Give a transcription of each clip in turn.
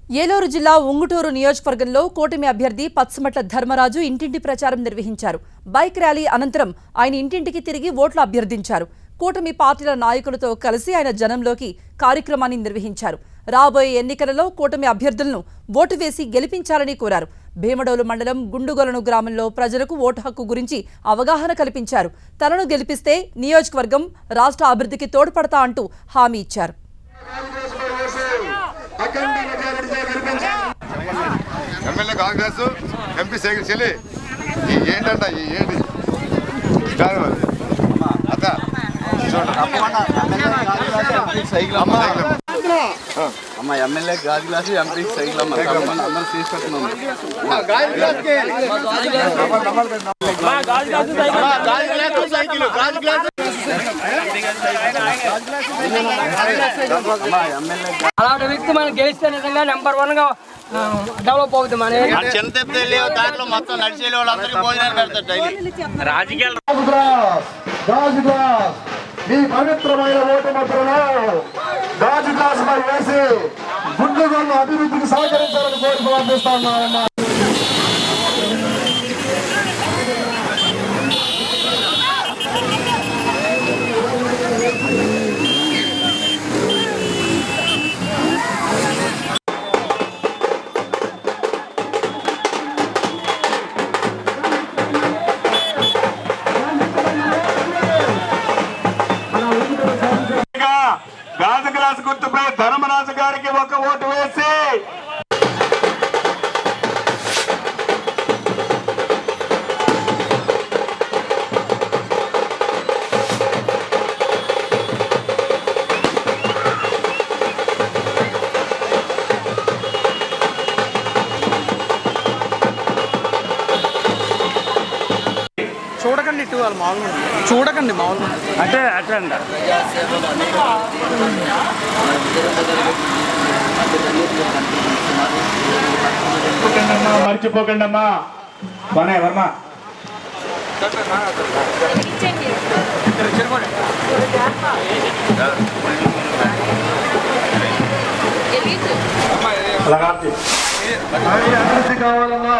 ఏలూరు జిల్లా ఉంగుటూరు నియోజకవర్గంలో కూటమి అభ్యర్థి పచ్చమట్ల ధర్మరాజు ఇంటింటి ప్రచారం నిర్వహించారు. బైక్ ర్యాలీ అనంతరం ఆయన ఇంటింటికి తిరిగి ఓట్లు అభ్యర్థించారు. కూటమి పార్టీల నాయకులతో కలిసి ఆయన జనంలోకి కార్యక్రమాన్ని నిర్వహించారు. రాబోయే ఎన్నికలలో కూటమి అభ్యర్థులను ఓటు వేసి గెలిపించాలని కోరారు. భీమడోలు మండలం గుండుగొలను గ్రామంలో ప్రజలకు ఓటు హక్కు గురించి అవగాహన కల్పించారు. తనను గెలిపిస్తే నియోజకవర్గం రాష్ట్ర అభివృద్ధికి తోడ్పడతా అంటూ హామీ ఇచ్చారు. ఎమ్మెల్యే కాంగ్రెస్ ఎంపీ సైకిల్ చెల్లి ఏంటంట ఏంటి అమ్మ ఎమ్మెల్యే గాజు గ్లాసు ఎంపీ సైకిల్ అమ్మ అందరూ తీసుకొస్తున్నాం. అలాంటి వ్యక్తి మనం గెలిస్తే నిజంగా నెంబర్ 1 గా డెవలప్ అవుతుంది. మన దాంట్లో మొత్తం నడిచే వాళ్ళందరికీ భోజనాలు పెడతారు డైలీ. రాజకీయాలు మీ పవిత్రమైన ఓటు ముద్రలో గాజు గ్లాస్ పై వేసి గుండెగొల్లు అభివృద్ధికి సహకరించాలని కోరిక పంపిస్తా ఉన్నామన్నా. గాజు గ్లాస్ గుర్తుపై ధర్మరాజు గారికి ఒక ఓటు వేసి చూడకండి ఇటు వాళ్ళు మామూలు చూడకండి మామూలు అంటే అట్లా మర్చిపోకండి అమ్మా. బానే వర్మ అభివృద్ధి కావాలన్నా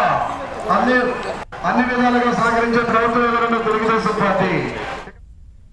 అన్ని విధాలుగా సహకరించే ప్రభుత్వం తెలుగుదేశం పార్టీ